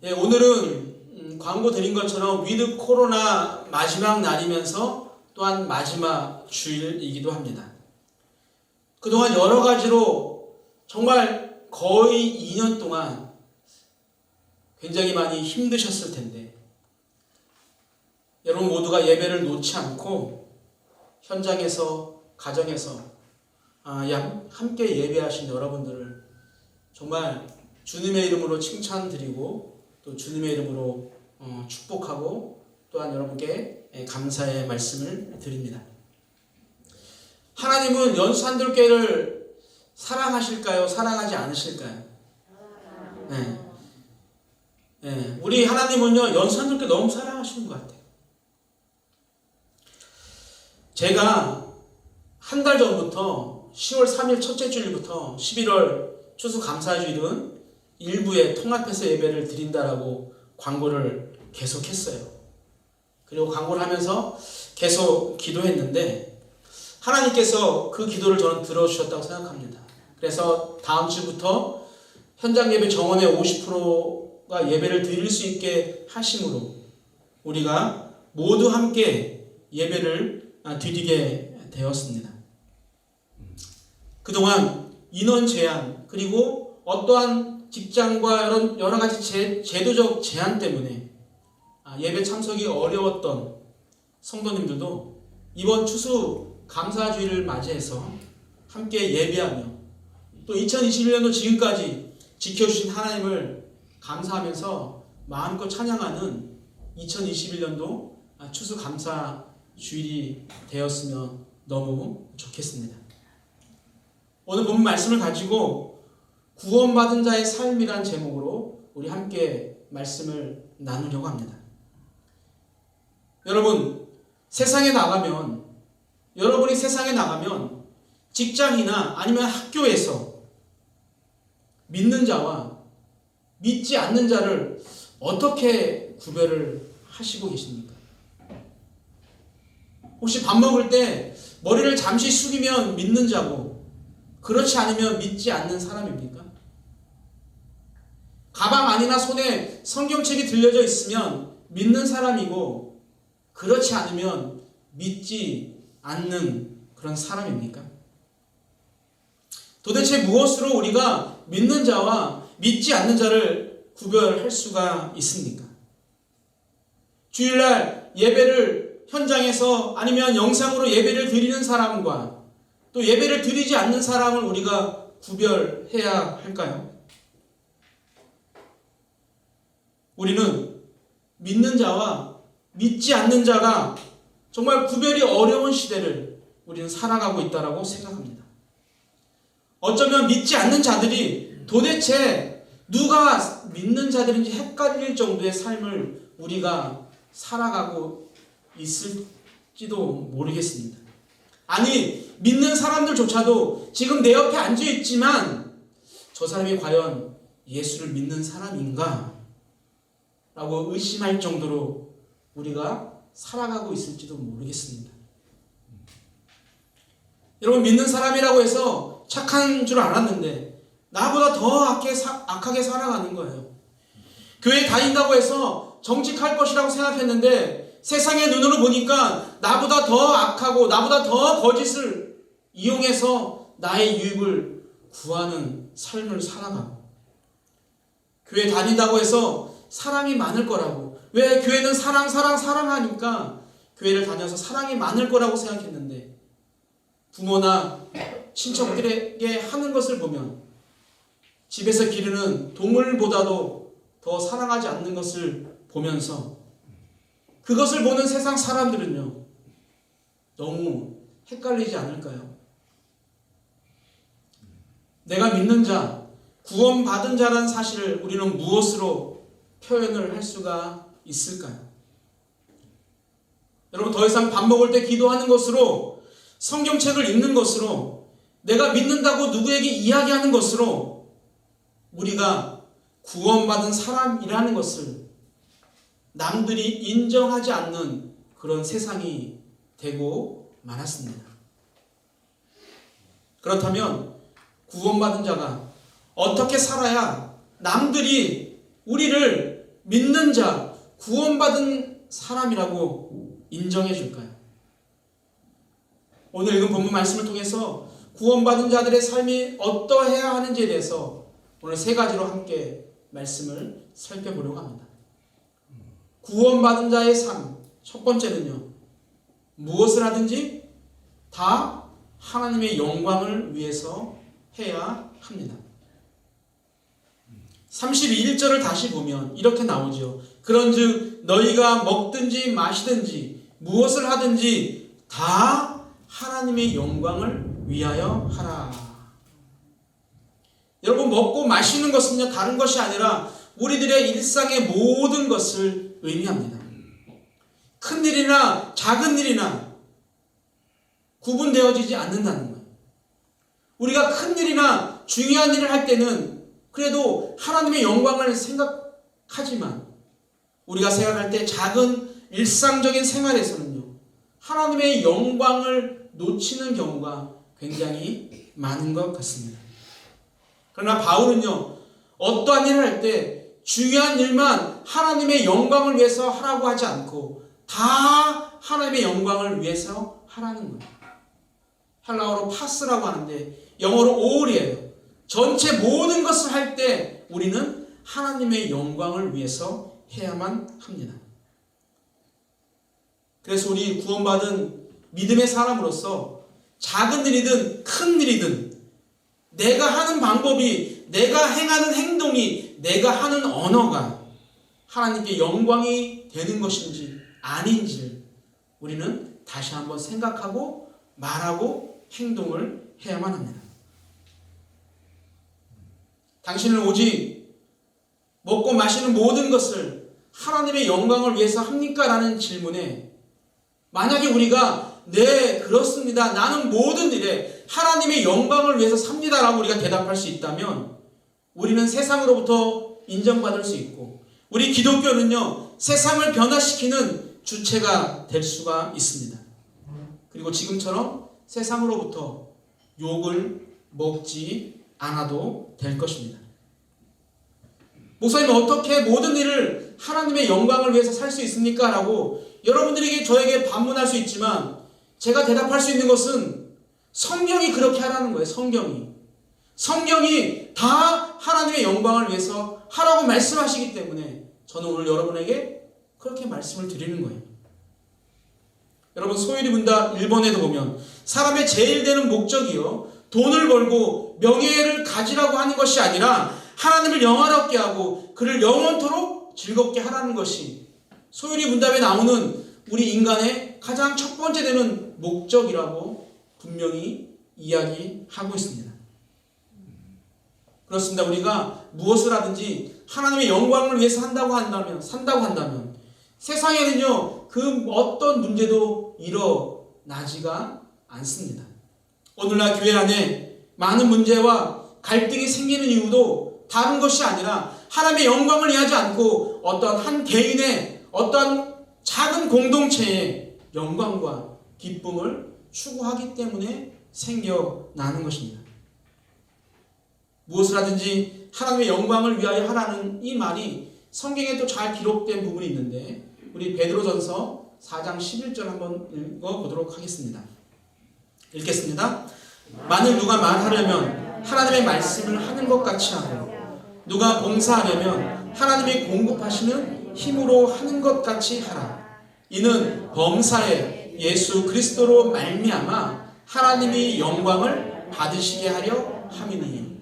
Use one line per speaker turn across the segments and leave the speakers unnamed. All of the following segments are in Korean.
예, 오늘은 광고 드린 것처럼 위드 코로나 마지막 날이면서 또한 마지막 주일이기도 합니다. 그동안 여러 가지로 정말 거의 2년 동안 굉장히 많이 힘드셨을 텐데 여러분 모두가 예배를 놓지 않고 현장에서 가정에서 함께 예배하신 여러분들을 정말 주님의 이름으로 칭찬드리고 또 주님의 이름으로 축복하고 또한 여러분께 감사의 말씀을 드립니다. 하나님은 연수한들교회를 사랑하실까요? 사랑하지 않으실까요? 네. 우리 하나님은요 연수한들교회 너무 사랑하시는 것 같아요. 제가 한 달 전부터 10월 3일 첫째 주일부터 11월 추수감사주일은 일부에 통합해서 예배를 드린다라고 광고를 계속했어요. 그리고 광고를 하면서 계속 기도했는데 하나님께서 그 기도를 저는 들어주셨다고 생각합니다. 그래서 다음 주부터 현장 예배 정원의 50%가 예배를 드릴 수 있게 하심으로 우리가 모두 함께 예배를 드리게 되었습니다. 그동안 인원 제한 그리고 어떠한 직장과 여러 가지 제도적 제한 때문에 예배 참석이 어려웠던 성도님들도 이번 추수 감사주일을 맞이해서 함께 예배하며 또 2021년도 지금까지 지켜주신 하나님을 감사하면서 마음껏 찬양하는 2021년도 추수 감사주일이 되었으면 너무 좋겠습니다. 오늘 본문 말씀을 가지고 구원받은 자의 삶이란 제목으로 우리 함께 말씀을 나누려고 합니다. 여러분이 세상에 나가면 직장이나 아니면 학교에서 믿는 자와 믿지 않는 자를 어떻게 구별을 하시고 계십니까? 혹시 밥 먹을 때 머리를 잠시 숙이면 믿는 자고 그렇지 않으면 믿지 않는 사람입니까? 가방 안이나 손에 성경책이 들려져 있으면 믿는 사람이고 그렇지 않으면 믿지 않는 그런 사람입니까? 도대체 무엇으로 우리가 믿는 자와 믿지 않는 자를 구별할 수가 있습니까? 주일날 예배를 현장에서 아니면 영상으로 예배를 드리는 사람과 또 예배를 드리지 않는 사람을 우리가 구별해야 할까요? 우리는 믿는 자와 믿지 않는 자가 정말 구별이 어려운 시대를 우리는 살아가고 있다고 생각합니다. 어쩌면 믿지 않는 자들이 도대체 누가 믿는 자들인지 헷갈릴 정도의 삶을 우리가 살아가고 있을지도 모르겠습니다. 아니, 믿는 사람들조차도 지금 내 옆에 앉아있지만 저 사람이 과연 예수를 믿는 사람인가? 라고 의심할 정도로 우리가 살아가고 있을지도 모르겠습니다. 여러분, 믿는 사람이라고 해서 착한 줄 알았는데 나보다 더 악하게 살아가는 거예요. 교회 다닌다고 해서 정직할 것이라고 생각했는데 세상의 눈으로 보니까 나보다 더 악하고 나보다 더 거짓을 이용해서 나의 유익을 구하는 삶을 살아가고, 교회 다닌다고 해서 사랑이 많을 거라고, 왜 교회는 사랑하니까 교회를 다녀서 사랑이 많을 거라고 생각했는데 부모나 친척들에게 하는 것을 보면 집에서 기르는 동물보다도 더 사랑하지 않는 것을 보면서 그것을 보는 세상 사람들은요 너무 헷갈리지 않을까요? 내가 믿는 자, 구원받은 자라는 사실을 우리는 무엇으로 표현을 할 수가 있을까요? 여러분, 더 이상 밥 먹을 때 기도하는 것으로, 성경책을 읽는 것으로, 내가 믿는다고 누구에게 이야기하는 것으로 우리가 구원받은 사람이라는 것을 남들이 인정하지 않는 그런 세상이 되고 말았습니다. 그렇다면 구원받은 자가 어떻게 살아야 남들이 우리를 믿는 자, 구원받은 사람이라고 인정해 줄까요? 오늘 읽은 본문 말씀을 통해서 구원받은 자들의 삶이 어떠해야 하는지에 대해서 오늘 세 가지로 함께 말씀을 살펴보려고 합니다. 구원받은 자의 삶, 첫 번째는요, 무엇을 하든지 다 하나님의 영광을 위해서 해야 합니다. 31절을 다시 보면 이렇게 나오죠. 그런즉 너희가 먹든지 마시든지 무엇을 하든지 다 하나님의 영광을 위하여 하라. 여러분, 먹고 마시는 것은요, 다른 것이 아니라 우리들의 일상의 모든 것을 의미합니다. 큰 일이나 작은 일이나 구분되어지지 않는다는 거예요. 우리가 큰 일이나 중요한 일을 할 때는 그래도 하나님의 영광을 생각하지만 우리가 생각할 때 작은 일상적인 생활에서는요, 하나님의 영광을 놓치는 경우가 굉장히 많은 것 같습니다. 그러나 바울은요, 어떠한 일을 할 때 중요한 일만 하나님의 영광을 위해서 하라고 하지 않고 다 하나님의 영광을 위해서 하라는 거예요. 헬라어로 파스라고 하는데 영어로 all이에요. 전체 모든 것을 할 때 우리는 하나님의 영광을 위해서 해야만 합니다. 그래서 우리 구원받은 믿음의 사람으로서 작은 일이든 큰 일이든 내가 하는 방법이, 내가 행하는 행동이, 내가 하는 언어가 하나님께 영광이 되는 것인지 아닌지를 우리는 다시 한번 생각하고 말하고 행동을 해야만 합니다. 당신은 오직 먹고 마시는 모든 것을 하나님의 영광을 위해서 합니까? 라는 질문에 만약에 우리가 네, 그렇습니다, 나는 모든 일에 하나님의 영광을 위해서 삽니다 라고 우리가 대답할 수 있다면 우리는 세상으로부터 인정받을 수 있고 우리 기독교는요, 세상을 변화시키는 주체가 될 수가 있습니다. 그리고 지금처럼 세상으로부터 욕을 먹지 않아도 될 것입니다. 목사님, 어떻게 모든 일을 하나님의 영광을 위해서 살 수 있습니까? 라고 여러분들에게 저에게 반문할 수 있지만 제가 대답할 수 있는 것은 성경이 그렇게 하라는 거예요. 성경이 다 하나님의 영광을 위해서 하라고 말씀하시기 때문에 저는 오늘 여러분에게 그렇게 말씀을 드리는 거예요. 여러분, 소유리 문답 1번에도 보면 사람의 제일 되는 목적이요, 돈을 벌고 명예를 가지라고 하는 것이 아니라 하나님을 영화롭게 하고 그를 영원토록 즐겁게 하라는 것이 소유리 문답에 나오는 우리 인간의 가장 첫 번째 되는 목적이라고 분명히 이야기하고 있습니다. 그렇습니다. 우리가 무엇을 하든지 하나님의 영광을 위해서 산다고 한다면 세상에는요, 그 어떤 문제도 일어나지가 않습니다. 오늘날 교회 안에 많은 문제와 갈등이 생기는 이유도 다른 것이 아니라 하나님의 영광을 위하지 않고 어떤 한 개인의 어떤 작은 공동체의 영광과 기쁨을 추구하기 때문에 생겨나는 것입니다. 무엇을 하든지 하나님의 영광을 위하여 하라는 이 말이 성경에 또 잘 기록된 부분이 있는데 우리 베드로전서 4장 11절 한번 읽어보도록 하겠습니다. 읽겠습니다. 만일 누가 말하려면 하나님의 말씀을 하는 것 같이 하고 누가 봉사하려면 하나님이 공급하시는 힘으로 하는 것 같이 하라. 이는 범사에 예수 그리스도로 말미암아 하나님이 영광을 받으시게 하려 함이니.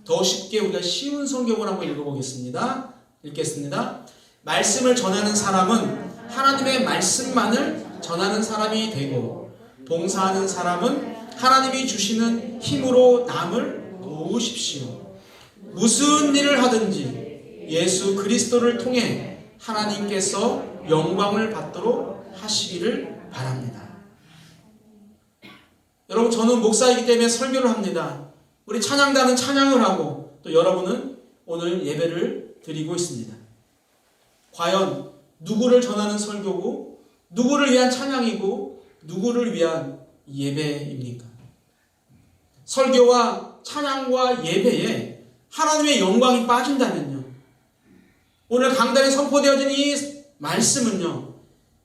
더 쉽게 우리가 쉬운 성경을 한번 읽어보겠습니다. 읽겠습니다. 말씀을 전하는 사람은 하나님의 말씀만을 전하는 사람이 되고 봉사하는 사람은 하나님이 주시는 힘으로 남을 도우십시오. 무슨 일을 하든지 예수 그리스도를 통해 하나님께서 영광을 받도록 하시기를 바랍니다. 여러분, 저는 목사이기 때문에 설교를 합니다. 우리 찬양단은 찬양을 하고 또 여러분은 오늘 예배를 드리고 있습니다. 과연 누구를 전하는 설교고 누구를 위한 찬양이고 누구를 위한 예배입니까? 설교와 찬양과 예배에 하나님의 영광이 빠진다면요, 오늘 강단에 선포되어진 이 말씀은요,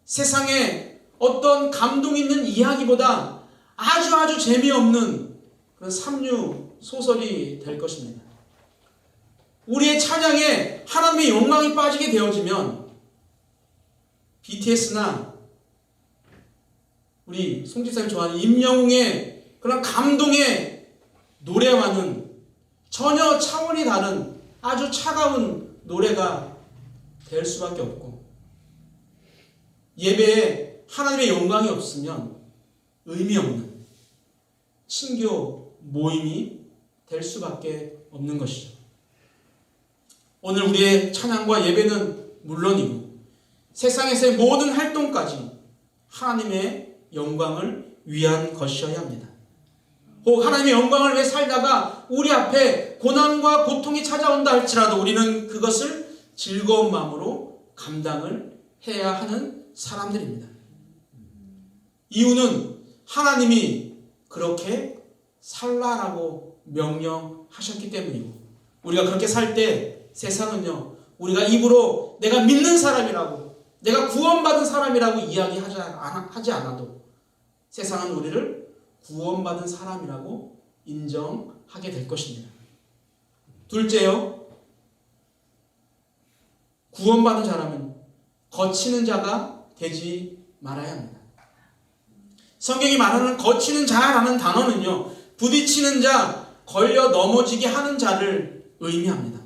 세상에 어떤 감동 있는 이야기보다 아주 재미없는 그런 삼류 소설이 될 것입니다. 우리의 찬양에 하나님의 영광이 빠지게 되어지면 BTS나 우리 송집사님 좋아하는 임영웅의 그런 감동의 노래와는 전혀 차원이 다른 아주 차가운 노래가 될 수밖에 없고, 예배에 하나님의 영광이 없으면 의미 없는 신교 모임이 될 수밖에 없는 것이죠. 오늘 우리의 찬양과 예배는 물론이고 세상에서의 모든 활동까지 하나님의 영광을 위한 것이어야 합니다. 혹 하나님의 영광을 위해 살다가 우리 앞에 고난과 고통이 찾아온다 할지라도 우리는 그것을 즐거운 마음으로 감당을 해야 하는 사람들입니다. 이유는 하나님이 그렇게 살라라고 명령하셨기 때문이고, 우리가 그렇게 살 때 세상은요, 우리가 입으로 내가 믿는 사람이라고, 내가 구원받은 사람이라고 이야기하지 않아도 세상은 우리를 구원받은 사람이라고 인정하게 될 것입니다. 둘째요, 구원받은 자라면 거치는 자가 되지 말아야 합니다. 성경이 말하는 거치는 자라는 단어는요, 부딪히는 자, 걸려 넘어지게 하는 자를 의미합니다.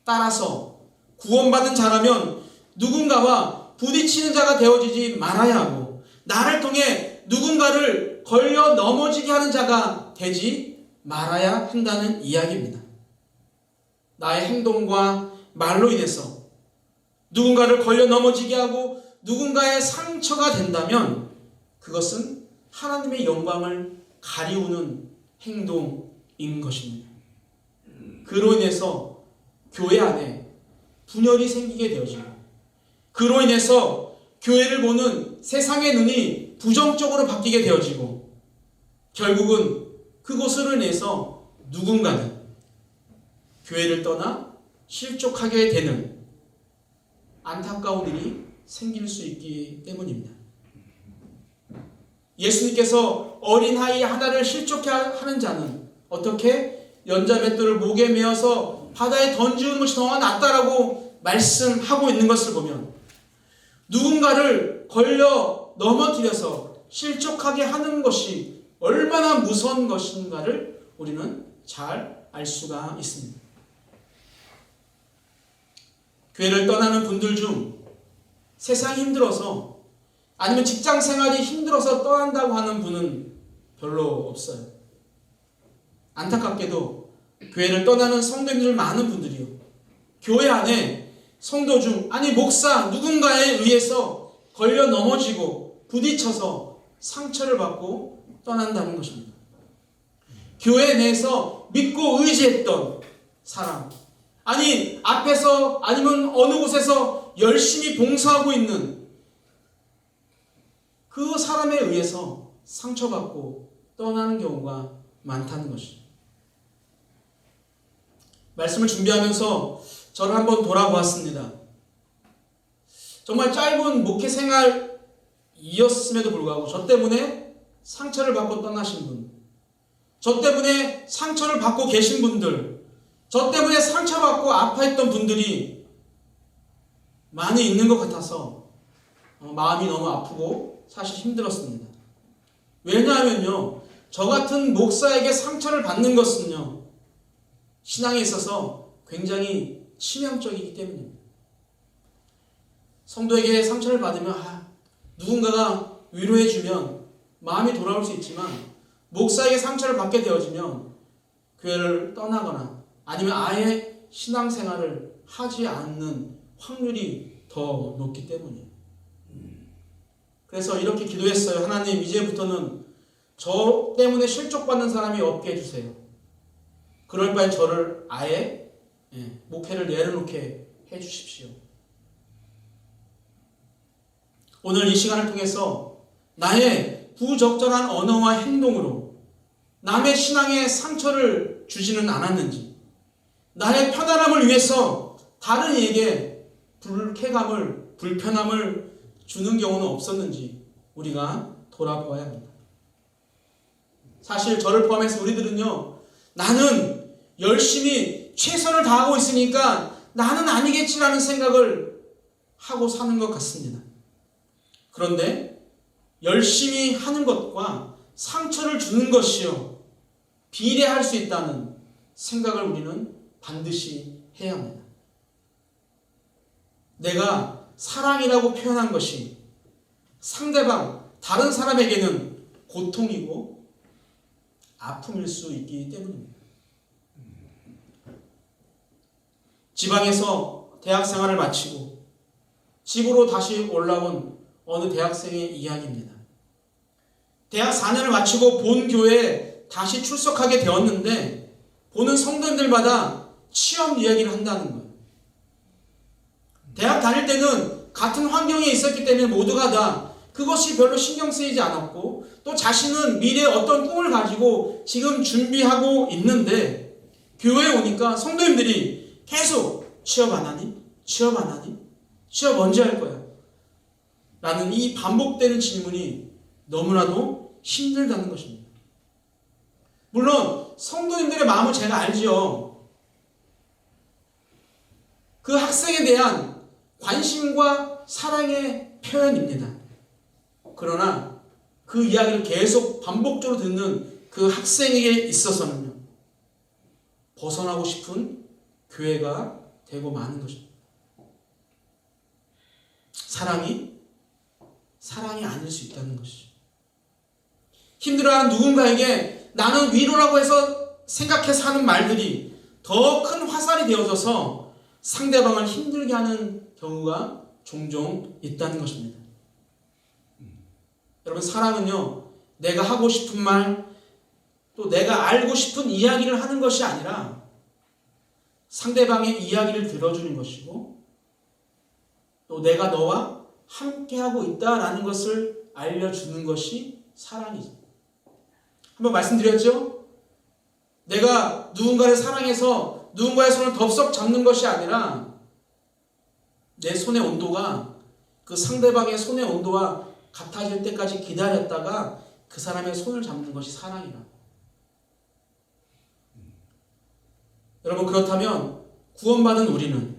따라서 구원받은 자라면 누군가와 부딪히는 자가 되어지지 말아야 하고, 나를 통해 누군가를 걸려 넘어지게 하는 자가 되지 말아야 한다는 이야기입니다. 나의 행동과 말로 인해서 누군가를 걸려 넘어지게 하고 누군가의 상처가 된다면 그것은 하나님의 영광을 가리우는 행동인 것입니다. 그로 인해서 교회 안에 분열이 생기게 되어지고, 그로 인해서 교회를 보는 세상의 눈이 부정적으로 바뀌게 되어지고, 결국은 그것으로 인해서 누군가는 교회를 떠나 실족하게 되는 안타까운 일이 생길 수 있기 때문입니다. 예수님께서 어린아이 하나를 실족해 하는 자는 어떻게 연자맷돌을 목에 메어서 바다에 던지는 것이 더 낫다라고 말씀하고 있는 것을 보면, 누군가를 걸려 넘어뜨려서 실족하게 하는 것이 얼마나 무서운 것인가를 우리는 잘 알 수가 있습니다. 교회를 떠나는 분들 중 세상이 힘들어서, 아니면 직장 생활이 힘들어서 떠난다고 하는 분은 별로 없어요. 안타깝게도 교회를 떠나는 성도님들 많은 분들이요, 교회 안에 성도 중, 아니 목사 누군가에 의해서 걸려 넘어지고 부딪혀서 상처를 받고 떠난다는 것입니다. 교회 내에서 믿고 의지했던 사람, 아니 앞에서 아니면 어느 곳에서 열심히 봉사하고 있는 그 사람에 의해서 상처받고 떠나는 경우가 많다는 것이죠. 말씀을 준비하면서 저를 한번 돌아보았습니다. 정말 짧은 목회 생활이었음에도 불구하고 저 때문에 상처를 받고 떠나신 분, 저 때문에 상처를 받고 계신 분들, 저 때문에 상처받고 아파했던 분들이 많이 있는 것 같아서 마음이 너무 아프고 사실 힘들었습니다. 왜냐하면요, 저 같은 목사에게 상처를 받는 것은요, 신앙에 있어서 굉장히 치명적이기 때문입니다. 성도에게 상처를 받으면 누군가가 위로해주면 마음이 돌아올 수 있지만, 목사에게 상처를 받게 되어지면 교회를 떠나거나 아니면 아예 신앙생활을 하지 않는 확률이 더 높기 때문이에요. 그래서 이렇게 기도했어요. 하나님, 이제부터는 저 때문에 실족받는 사람이 없게 해주세요. 그럴 바엔 저를 아예 목회를 내려놓게 해주십시오. 오늘 이 시간을 통해서 나의 부적절한 언어와 행동으로 남의 신앙에 상처를 주지는 않았는지, 나의 편안함을 위해서 다른 이에게 불편함을 주는 경우는 없었는지 우리가 돌아보아야 합니다. 사실 저를 포함해서 우리들은요, 나는 열심히 최선을 다하고 있으니까 나는 아니겠지라는 생각을 하고 사는 것 같습니다. 그런데 열심히 하는 것과 상처를 주는 것이요, 비례할 수 있다는 생각을 우리는 반드시 해야 합니다. 내가 사랑이라고 표현한 것이 상대방, 다른 사람에게는 고통이고 아픔일 수 있기 때문입니다. 지방에서 대학 생활을 마치고 집으로 다시 올라온 어느 대학생의 이야기입니다. 대학 4년을 마치고 본 교회에 다시 출석하게 되었는데 보는 성도님들마다 취업 이야기를 한다는 거예요. 대학 다닐 때는 같은 환경에 있었기 때문에 모두가 다 그것이 별로 신경 쓰이지 않았고, 또 자신은 미래에 어떤 꿈을 가지고 지금 준비하고 있는데 교회에 오니까 성도님들이 계속 취업 안 하니? 취업 안 하니? 취업 언제 할 거야? 라는 이 반복되는 질문이 너무나도 힘들다는 것입니다. 물론 성도님들의 마음은 제가 알죠. 그 학생에 대한 관심과 사랑의 표현입니다. 그러나 그 이야기를 계속 반복적으로 듣는 그 학생에게 있어서는요, 벗어나고 싶은 교회가 되고 마는 것입니다. 사랑이 아닐 수 있다는 것이죠. 힘들어하는 누군가에게 나는 위로라고 해서 생각해서 하는 말들이 더 큰 화살이 되어져서 상대방을 힘들게 하는 경우가 종종 있다는 것입니다. 여러분, 사랑은요, 내가 하고 싶은 말, 또 내가 알고 싶은 이야기를 하는 것이 아니라 상대방의 이야기를 들어주는 것이고, 또 내가 너와 함께하고 있다라는 것을 알려주는 것이 사랑이죠. 한번 말씀드렸죠? 내가 누군가를 사랑해서 누군가의 손을 덥석 잡는 것이 아니라 내 손의 온도가 그 상대방의 손의 온도와 같아질 때까지 기다렸다가 그 사람의 손을 잡는 것이 사랑이라. 여러분, 그렇다면 구원받은 우리는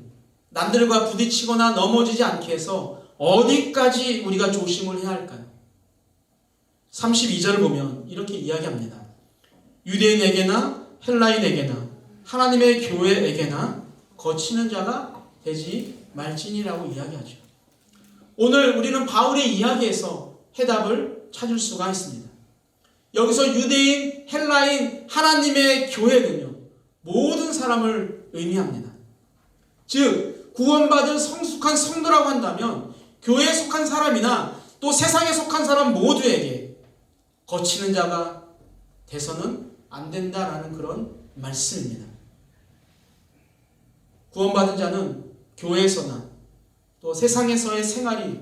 남들과 부딪히거나 넘어지지 않게 해서 어디까지 우리가 조심을 해야 할까요? 32절을 보면 이렇게 이야기합니다. 유대인에게나 헬라인에게나 하나님의 교회에게나 거치는 자가 되지 말지니라고 이야기하죠. 오늘 우리는 바울의 이야기에서 해답을 찾을 수가 있습니다. 여기서 유대인, 헬라인, 하나님의 교회는요, 모든 사람을 의미합니다. 즉 구원받은 성숙한 성도라고 한다면 교회에 속한 사람이나 또 세상에 속한 사람 모두에게 거치는 자가 돼서는 안 된다라는 그런 말씀입니다. 구원받은 자는 교회에서나 또 세상에서의 생활이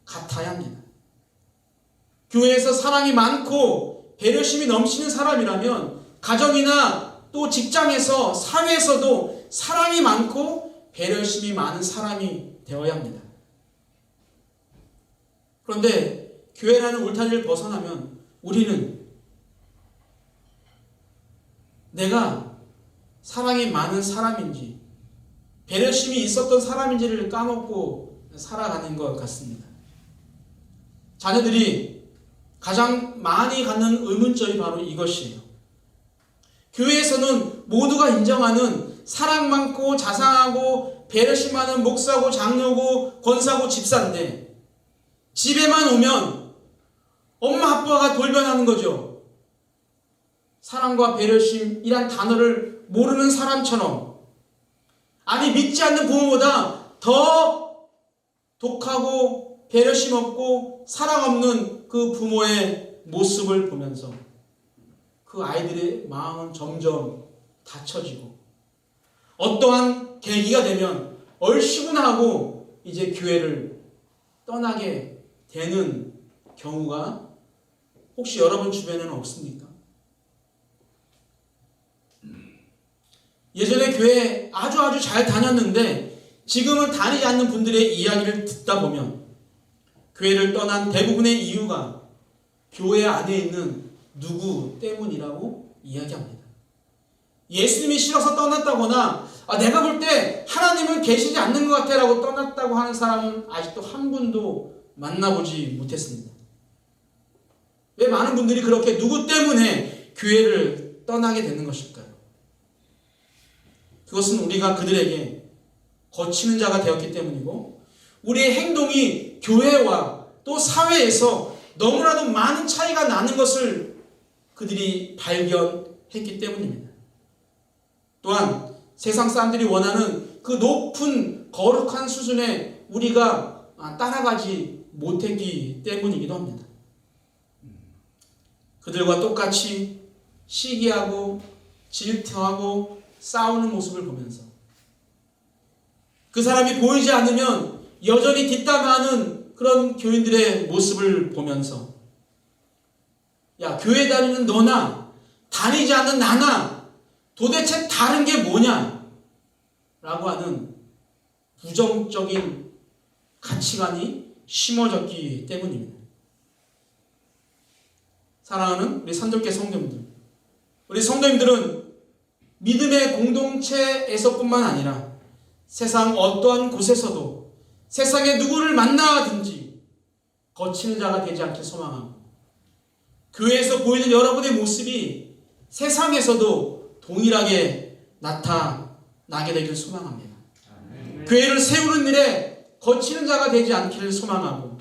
같아야 합니다. 교회에서 사랑이 많고 배려심이 넘치는 사람이라면 가정이나 또 직장에서 사회에서도 사랑이 많고 배려심이 많은 사람이 되어야 합니다. 그런데 교회라는 울타리를 벗어나면 우리는 내가 사랑이 많은 사람인지 배려심이 있었던 사람인지를 까먹고 살아가는 것 같습니다. 자녀들이 가장 많이 갖는 의문점이 바로 이것이에요. 교회에서는 모두가 인정하는 사랑 많고 자상하고 배려심 많은 목사고 장로고 권사고 집사인데 집에만 오면 엄마 아빠가 돌변하는 거죠. 사랑과 배려심이란 단어를 모르는 사람처럼, 아니 믿지 않는 부모보다 더 독하고 배려심 없고 사랑 없는 그 부모의 모습을 보면서 그 아이들의 마음은 점점 닫혀지고 어떠한 계기가 되면 얼씨구나 하고 이제 교회를 떠나게 되는 경우가 혹시 여러분 주변에는 없습니까? 예전에 교회 아주 잘 다녔는데 지금은 다니지 않는 분들의 이야기를 듣다 보면 교회를 떠난 대부분의 이유가 교회 안에 있는 누구 때문이라고 이야기합니다. 예수님이 싫어서 떠났다거나 내가 볼 때 하나님은 계시지 않는 것 같아 라고 떠났다고 하는 사람은 아직도 한 분도 만나보지 못했습니다. 왜 많은 분들이 그렇게 누구 때문에 교회를 떠나게 되는 것일까요? 그것은 우리가 그들에게 거치는 자가 되었기 때문이고 우리의 행동이 교회와 또 사회에서 너무나도 많은 차이가 나는 것을 그들이 발견했기 때문입니다. 또한 세상 사람들이 원하는 그 높은 거룩한 수준에 우리가 따라가지 못했기 때문이기도 합니다. 그들과 똑같이 시기하고 질투하고 싸우는 모습을 보면서 그 사람이 보이지 않으면 여전히 뒷담화하는 그런 교인들의 모습을 보면서 야, 교회 다니는 너나 다니지 않는 나나 도대체 다른 게 뭐냐? 라고 하는 부정적인 가치관이 심어졌기 때문입니다. 사랑하는 우리 산적계 성도님들, 우리 성도님들은 믿음의 공동체에서뿐만 아니라 세상 어떠한 곳에서도 세상에 누구를 만나든지 거치는 자가 되지 않길 소망하고 교회에서 보이는 여러분의 모습이 세상에서도 동일하게 나타나게 되길 소망합니다. 교회를 세우는 일에 거치는 자가 되지 않기를 소망하고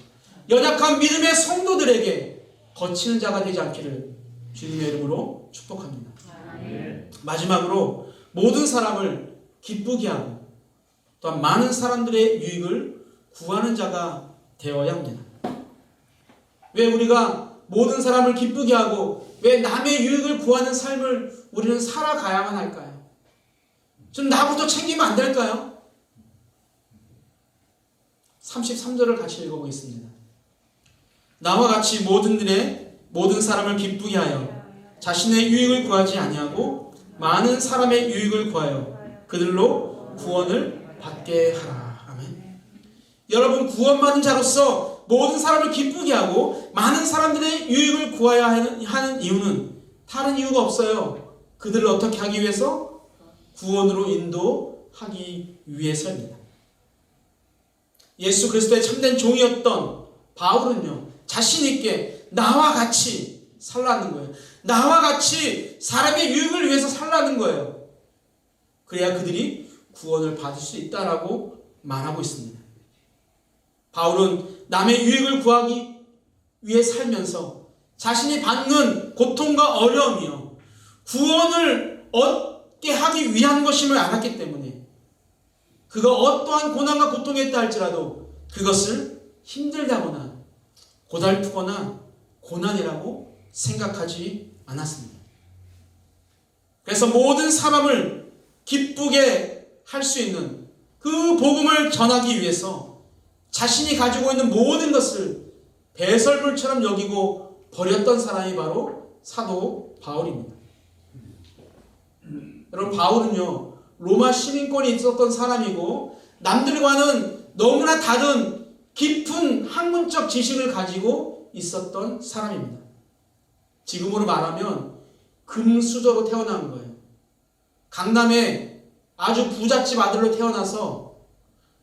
연약한 믿음의 성도들에게 거치는 자가 되지 않기를 주님의 이름으로 축복합니다. 마지막으로 모든 사람을 기쁘게 하고 또한 많은 사람들의 유익을 구하는 자가 되어야 합니다. 왜 우리가 모든 사람을 기쁘게 하고 왜 남의 유익을 구하는 삶을 우리는 살아가야만 할까요? 좀 나부터 챙기면 안 될까요? 33절을 같이 읽어보겠습니다. 나와 같이 모든 사람을 기쁘게 하여 자신의 유익을 구하지 아니하고 많은 사람의 유익을 구하여 그들로 구원을 받게 하라. 아멘. 여러분, 구원받은 자로서 모든 사람을 기쁘게 하고 많은 사람들의 유익을 구해야 하는 이유는 다른 이유가 없어요. 그들을 어떻게 하기 위해서? 구원으로 인도하기 위해서입니다. 예수 그리스도의 참된 종이었던 바울은요, 자신 있게 나와 같이 살라는 거예요. 나와 같이 사람의 유익을 위해서 살라는 거예요. 그래야 그들이 구원을 받을 수 있다라고 말하고 있습니다. 바울은 남의 유익을 구하기 위해 살면서 자신이 받는 고통과 어려움이요, 구원을 얻게 하기 위한 것임을 알았기 때문에 그가 어떠한 고난과 고통에 있다 할지라도 그것을 힘들다거나 고달프거나 고난이라고 생각하지 않았습니다. 그래서 모든 사람을 기쁘게 할 수 있는 그 복음을 전하기 위해서 자신이 가지고 있는 모든 것을 배설물처럼 여기고 버렸던 사람이 바로 사도 바울입니다. 여러분, 바울은요, 로마 시민권이 있었던 사람이고 남들과는 너무나 다른 깊은 학문적 지식을 가지고 있었던 사람입니다. 지금으로 말하면 금수저로 태어난 거예요. 강남에 아주 부잣집 아들로 태어나서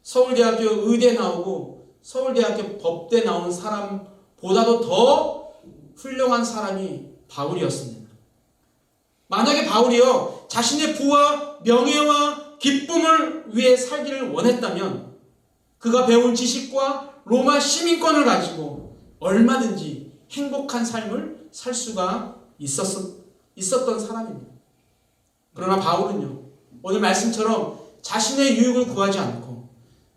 서울대학교 의대 나오고 서울대학교 법대 나온 사람보다도 더 훌륭한 사람이 바울이었습니다. 만약에 바울이요, 자신의 부와 명예와 기쁨을 위해 살기를 원했다면 그가 배운 지식과 로마 시민권을 가지고 얼마든지 행복한 삶을 살 수가 있었던 사람입니다. 그러나 바울은요, 오늘 말씀처럼 자신의 유익을 구하지 않고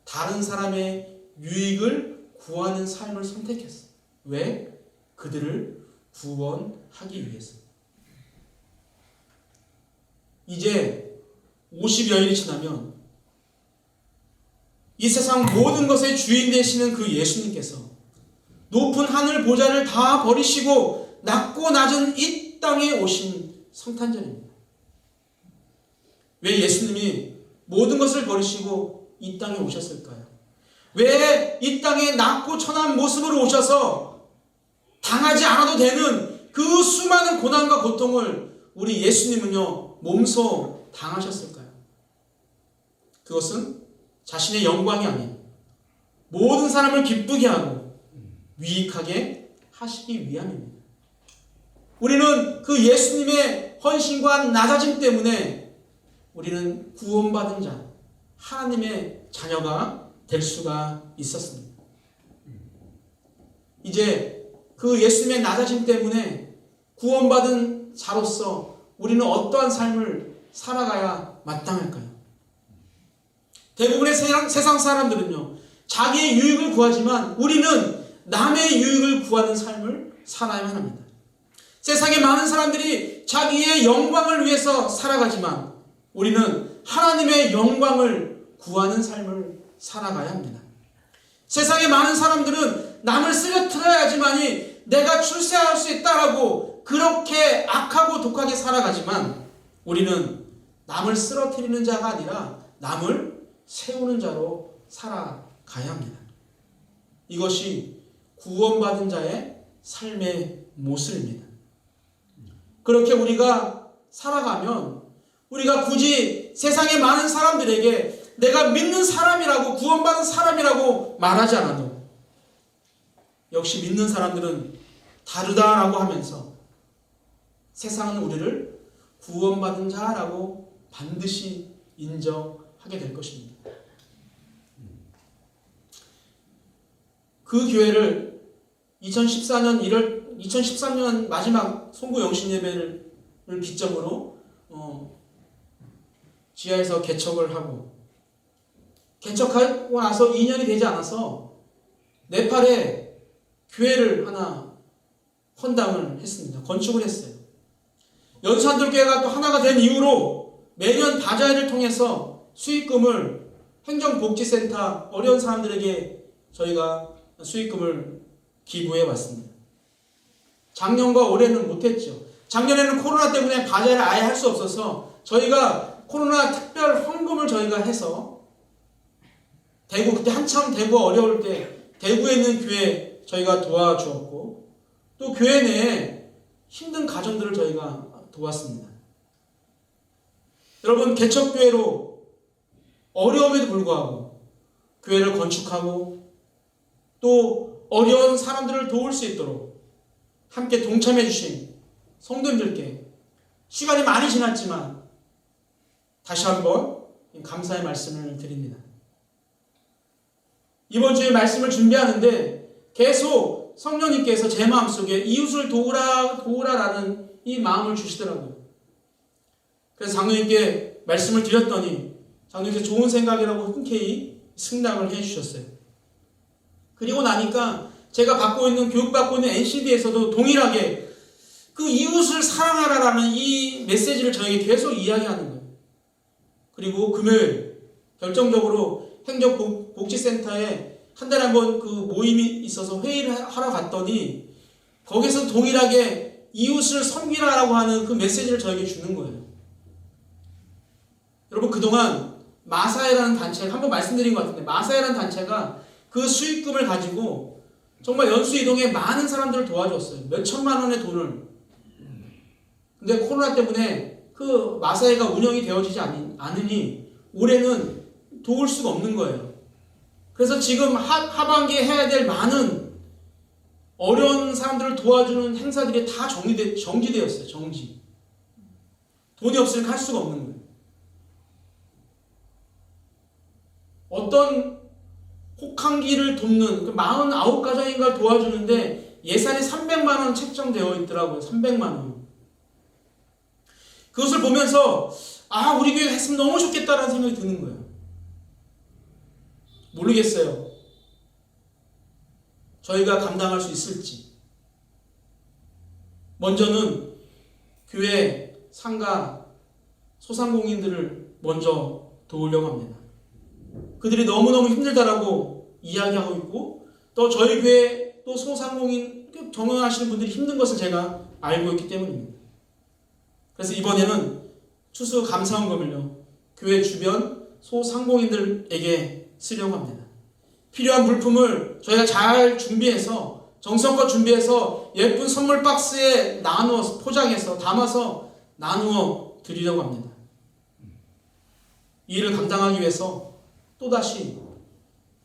다른 사람의 유익을 구하는 삶을 선택했어요. 왜? 그들을 구원하기 위해서. 이제 50여일이 지나면 이 세상 모든 것의 주인 되시는 그 예수님께서 높은 하늘 보좌를 다 버리시고 낮고 낮은 이 땅에 오신 성탄절입니다. 왜 예수님이 모든 것을 버리시고 이 땅에 오셨을까요? 왜 이 땅에 낮고 천한 모습으로 오셔서 당하지 않아도 되는 그 수많은 고난과 고통을 우리 예수님은요 몸소 당하셨을까요? 그것은 자신의 영광이 아닌 모든 사람을 기쁘게 하고 유익하게 하시기 위함입니다. 우리는 그 예수님의 헌신과 낮아짐 때문에 우리는 구원받은 자, 하나님의 자녀가 될 수가 있었습니다. 이제 그 예수님의 낮아짐 때문에 구원받은 자로서 우리는 어떠한 삶을 살아가야 마땅할까요? 대부분의 세상 사람들은요, 자기의 유익을 구하지만 우리는 남의 유익을 구하는 삶을 살아야만 합니다. 세상에 많은 사람들이 자기의 영광을 위해서 살아가지만 우리는 하나님의 영광을 구하는 삶을 살아가야 합니다. 세상에 많은 사람들은 남을 쓰러뜨려야지만이 내가 출세할 수 있다라고 그렇게 악하고 독하게 살아가지만 우리는 남을 쓰러뜨리는 자가 아니라 남을 세우는 자로 살아가야 합니다. 이것이 구원받은 자의 삶의 모습입니다. 그렇게 우리가 살아가면 우리가 굳이 세상의 많은 사람들에게 내가 믿는 사람이라고 구원받은 사람이라고 말하지 않아도 역시 믿는 사람들은 다르다라고 하면서 세상은 우리를 구원받은 자라고 반드시 인정하게 될 것입니다. 그 교회를 2013년 마지막 송구 영신 예배를 기점으로 지하에서 개척을 하고 개척하고 나서 2년이 되지 않아서 네팔에 교회를 하나 헌당을 했습니다. 건축을 했어요. 연산들교회가 또 하나가 된 이후로 매년 바자회를 통해서 수익금을 행정복지센터 어려운 사람들에게 저희가 수익금을 기부해 왔습니다. 작년과 올해는 못했죠. 작년에는 코로나 때문에 바자회를 아예 할 수 없어서 저희가 코로나 특별 헌금을 저희가 해서 대구, 그때 한참 대구가 어려울 때 대구에 있는 교회 저희가 도와주었고 또 교회 내에 힘든 가정들을 저희가 도왔습니다. 여러분, 개척교회로 어려움에도 불구하고 교회를 건축하고 또 어려운 사람들을 도울 수 있도록 함께 동참해 주신 성도님들께 시간이 많이 지났지만 다시 한번 감사의 말씀을 드립니다. 이번 주에 말씀을 준비하는데 계속 성령님께서 제 마음속에 이웃을 도우라라는 이 마음을 주시더라고요. 그래서 장로님께 말씀을 드렸더니 장로님께서 좋은 생각이라고 흔쾌히 승낙을 해주셨어요. 그리고 나니까 제가 받고 있는 교육받고 있는 NCD에서도 동일하게 그 이웃을 사랑하라라는 이 메시지를 저에게 계속 이야기하는 거예요. 그리고 금요일 결정적으로 행정복지센터에 한 달에 한 번 그 모임이 있어서 회의를 하러 갔더니 거기서 동일하게 이웃을 섬기라라고 하는 그 메시지를 저에게 주는 거예요. 여러분, 그동안 마사회라는 단체가 한번 말씀드린 것 같은데 마사회라는 단체가 그 수익금을 가지고 정말 연수이동에 많은 사람들을 도와줬어요. 몇 천만 원의 돈을. 근데 코로나 때문에 그 마사회가 운영이 되어지지 않으니 올해는 도울 수가 없는 거예요. 그래서 지금 하반기에 해야 될 많은 어려운 사람들을 도와주는 행사들이 다 정지되었어요. 정지. 돈이 없으니까 할 수가 없는 거예요. 어떤 혹한기를 돕는 그 49가정인가를 도와주는데 예산이 300만 원 책정되어 있더라고요. 300만 원. 그것을 보면서 우리 교회가 했으면 너무 좋겠다라는 생각이 드는 거예요. 모르겠어요. 저희가 감당할 수 있을지. 먼저는 교회 상가 소상공인들을 먼저 도우려고 합니다. 그들이 너무너무 힘들다라고 이야기하고 있고 또 저희 교회 또 소상공인 경영하시는 분들이 힘든 것을 제가 알고 있기 때문입니다. 그래서 이번에는 추수감사원금을요 교회 주변 소상공인들에게 쓰려고 합니다. 필요한 물품을 저희가 잘 준비해서 정성껏 준비해서 예쁜 선물 박스에 나누어서 포장해서 담아서 나누어 드리려고 합니다. 이 일을 감당하기 위해서 또다시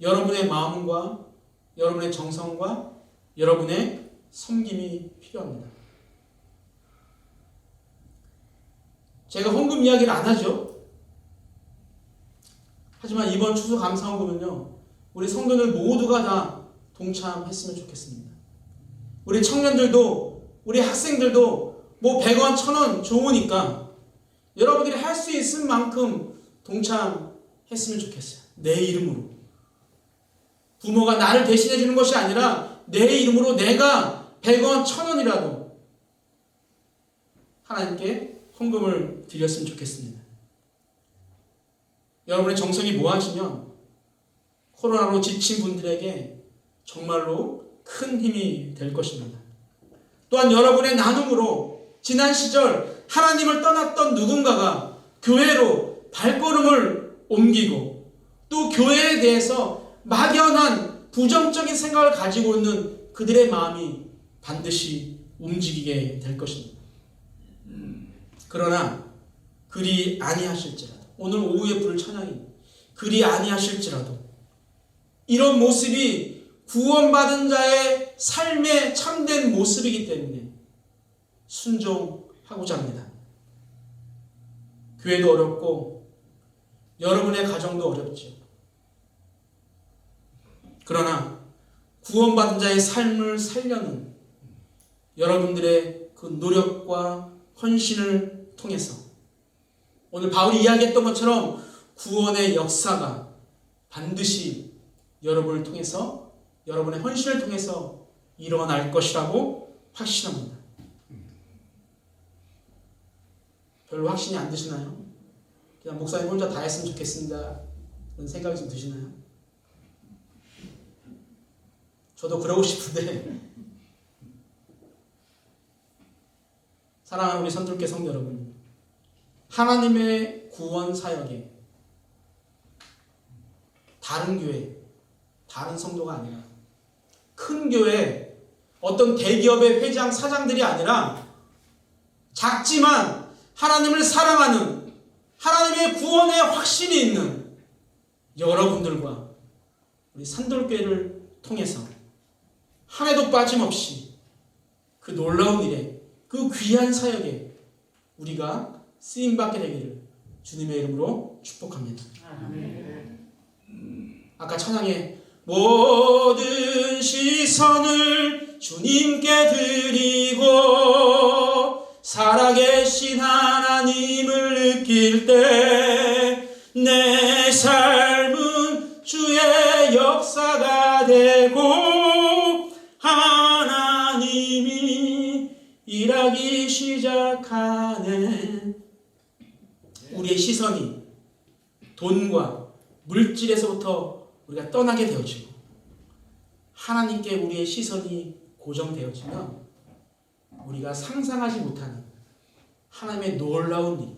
여러분의 마음과 여러분의 정성과 여러분의 섬김이 필요합니다. 제가 헌금 이야기를 안 하죠. 하지만 이번 추수감사헌금은요, 우리 성도들 모두가 다 동참했으면 좋겠습니다. 우리 청년들도, 우리 학생들도 뭐 100원, 1000원 좋으니까 여러분들이 할 수 있을 만큼 동참했으면 좋겠어요. 내 이름으로. 부모가 나를 대신해 주는 것이 아니라 내 이름으로 내가 100원, 1000원이라도 하나님께 헌금을 드렸으면 좋겠습니다. 여러분의 정성이 모아지면 코로나로 지친 분들에게 정말로 큰 힘이 될 것입니다. 또한 여러분의 나눔으로 지난 시절 하나님을 떠났던 누군가가 교회로 발걸음을 옮기고 또 교회에 대해서 막연한 부정적인 생각을 가지고 있는 그들의 마음이 반드시 움직이게 될 것입니다. 그러나 그리 아니하실지라도, 오늘 오후에 부를 찬양이 그리 아니하실지라도 이런 모습이 구원받은 자의 삶의 참된 모습이기 때문에 순종하고자 합니다. 교회도 어렵고 여러분의 가정도 어렵죠. 그러나 구원받은 자의 삶을 살려는 여러분들의 그 노력과 헌신을 통해서 오늘 바울이 이야기했던 것처럼 구원의 역사가 반드시 여러분을 통해서, 여러분의 헌신을 통해서 일어날 것이라고 확신합니다. 별로 확신이 안 드시나요? 그냥 목사님 혼자 다 했으면 좋겠습니다, 그런 생각이 좀 드시나요? 저도 그러고 싶은데 사랑하는 우리 선들께 성도 여러분, 하나님의 구원 사역에 다른 교회, 다른 성도가 아니라 큰 교회, 어떤 대기업의 회장, 사장들이 아니라 작지만 하나님을 사랑하는, 하나님의 구원에 확신이 있는 여러분들과 우리 산돌교회를 통해서 한 해도 빠짐없이 그 놀라운 일에, 그 귀한 사역에 우리가 쓰임받게 되기를 주님의 이름으로 축복합니다. 아까 찬양에 모든 시선을 주님께 드리고 살아계신 하나님을 느낄 때 내 삶은 주의 역사가 되고 하나님이 일하기 시작하네. 우리의 시선이 돈과 물질에서부터 우리가 떠나게 되어지고 하나님께 우리의 시선이 고정되어지면 우리가 상상하지 못하는 하나님의 놀라운 일이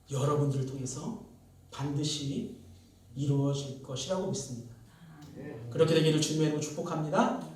여러분들을 통해서 반드시 이루어질 것이라고 믿습니다. 그렇게 되기를 주님의 이름으로 축복합니다.